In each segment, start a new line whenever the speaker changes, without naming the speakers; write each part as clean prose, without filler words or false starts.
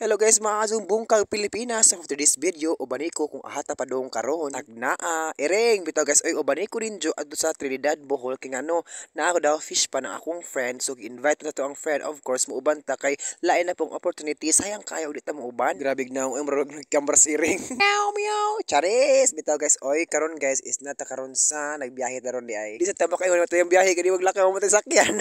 Hello guys, mga kasumbong kag Pilipinas. After this video, ubani ko kung ahata pa dong karon. Tagnaa, ereng bitaw guys, oy ubani ko rin jo adto sa Trinidad, Bohol kay ano, na ako daw fish pa na akong friend. So invite na to ang friend, of course, muuban ta kay lain na pong opportunity. Sayang kayo ulit ta muuban. Grabe na ang camera iring. Meow meow. Charis, bitaw guys, oy karon guys is nata karon sa nagbiyahe daron di ay. Di sa tama kayo matay ang biyahe kay wag lakaw matay sakyan.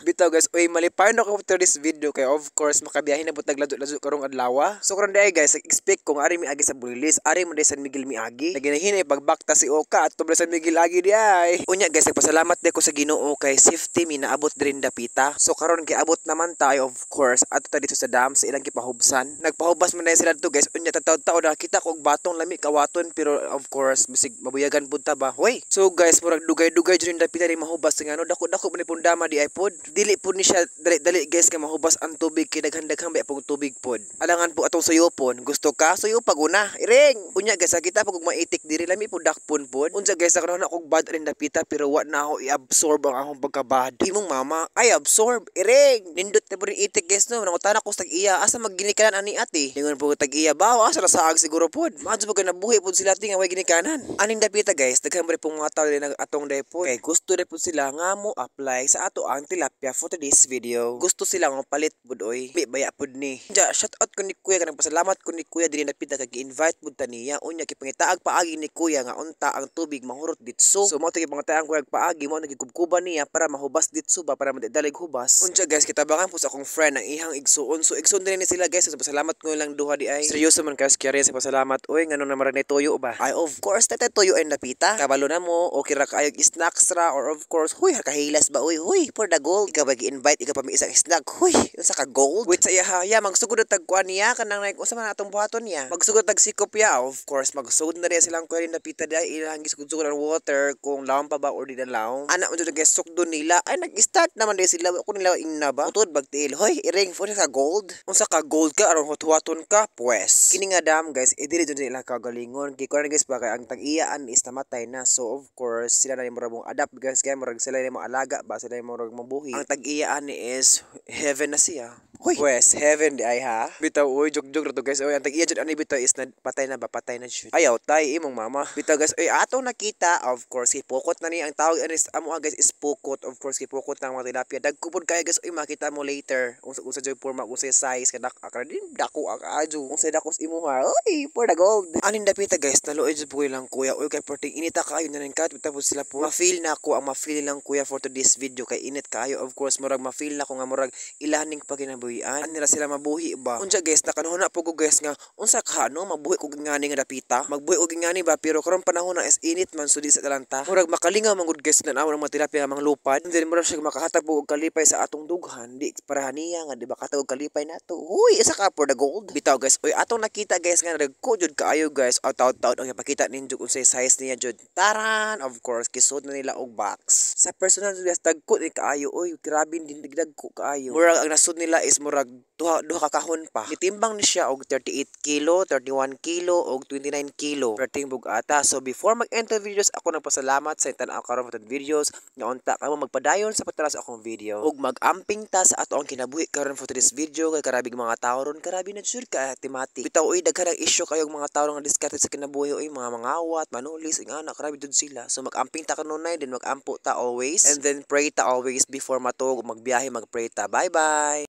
Bitaw guys, oy malipayon ako after this video kay of course makabiyahe na butag lado karong adlaw. So karon day guys, expect kung ari miagi sa Bulilis, ari mo day San Miguel miagi. Naginahinay pagbakta si Oka at tubla San Miguel agi di ay. Unya guys, nagpasalamat day ko sa Ginoo kay safety mi naabot din dapita. So karon kay abot naman tayo of course at ta dito sa dam sa ilang gipahubsan. Nagpahubas man day sila dito guys. Unya tataw-taw nakita ko og batong lami kawaton pero of course bisig mabuyagan pud ta ba. Hoy. So guys, murag dugay-dugay jud dapita di mahubas ngano dako-dako man pud dama di ay pod. Dili pud ni siya dali guys kay mahubas ang tubig kay daghan-daghang bay pug tubig pod. Alangan po atong suyopon. Gusto ka? Suyo paguna. Iring. Unya guys, kita pag maitik diri lami po dakpon pod. Unsa guys, karon ako bad rin dapita pero wa na ako i-absorb ang akong pagkabad. Imong mama ay absorb. Iring. Nindot na po rin itik guys no. Nangutana ko sa tag-iya. Asa magginikanan ani ate? Lingon po tag-iya ba? Asa saag siguro pod. Madyo po nabuhi pod sila tinga way ginikanan. Aning dapita guys, daghan mo rin pong mga tao din atong depot. Kay gusto rin po sila nga mo apply sa ato ang tilapia for today's video. Gusto sila nga palit pod oy. May baya pod ni. Shout out ko ni kuya kanang pasalamat ko ni kuya diri napita kag invite pud ta niya. Unya gipangitaag paagi ni kuya nga unta ang tubig mahurot ditso. So mao tagi pangitaang kuya paagi mo nagikubkuban niya para mahubas ditso ba para madalig hubas. Unya guys, kitabangan po sa akong friend ang ihang igsuon. So igsuon din ni sila guys. So pasalamat ko lang duha di ay. Seryoso man kas kaya sa pasalamat. Oy ngano na marag na toyo ba? Ay of course tata toyo ay napita. Kabalo na mo okay ra kaayog snacks ra or of course huy kahilas ba oy huy for the gold. Ikaw ba gi-invite ikaw pa mi isang snack. Huy unsa ka gold? Wait sa iya ha. Ya magsugod tag kuan niya kanang usa man atong buhaton niya. Magsugod tag sikop ya of course magsugod na rin silang kuya napita dai ilang gisugod ang water kung lawom pa ba or di na lawom. Ana man jud sukdo nila ay nag-start naman din sila ko nila ingna ba. Utod bagtiil hoy iring for sa gold. Unsa ka gold ka aron hotwaton ka pues. Kini nga dam guys dili jud nila kagalingon kay kuan guys ba kay ang tag-iyaan is namatay na so of course sila na murag adapt guys kay murag sila mo alaga ba sila murag mabuhi. Ang tag-iyaan ni is heaven na siya. Hoy, West heaven di ay ha. Bitaw oy joke ra to guys. Oy ang tag-iya jud ani bitaw is na patay na ba patay na jud. Ayaw tay imong mama. Bitaw guys oy atong nakita of course ipukot na ni ang tawag ani amo guys is pukot of course ipukot na mga tilapia. Dagkupod kay guys oy makita mo later. Unsa jud forma unsa size kadak akra din dako aju. Unsa dakos imuha. Oy for the gold. Anin dapita guys naluoy jud po lang kuya. Oy kay perting inita kayo na rin kat tapos sila po. Ma-feel na ako ang ma-feel lang kuya for today's video kay init kayo of course murag ma-feel na ko nga murag ilaning paginabuhi. Nila sila mabuhi ba? Unsa guys nakanahon na po ko guys nga unsa ka no mabuhi ko gingani nga dapita. Magbuhi og gingani ba pero karon panahon na is init man so di sa talanta. Murag makalingaw man gud guys na awon mga tilapia mga lupad. And then murag siya makahatag og kalipay sa atong dughan. Di para niya nga di ba katag og kalipay nato. Uy isa ka for the gold. Bitaw guys oy atong nakita guys nga nagko jud kaayo guys. Out ang ipakita ninyo unsay size niya jud. Taran of course kisod na nila og box. Sa personal guys dagko ni kaayo oy grabe din dagko kaayo. Murag ang nasud nila is murag duha kakahon pa. Nitimbang ni siya og 38 kilo, 31 kilo og 29 kilo perting bugata. So before mag-enter videos ako nagpasalamat sa tan-aw karon sa videos nga unta kamo magpadayon sa patara sa akong video ug mag-amping ta sa ato ang kinabuhi karon for this video kay karabig mga tawo ron karabi na sure ka thematic. Bitaw oy daghan ang issue kayo mga tawo nga diskarte sa kinabuhi oy mga mangawat, manulis ing anak karabi jud sila. So mag-amping ta kanunay then mag-ampo ta always and then pray ta always before matug magbiyahe magpray ta. Bye bye.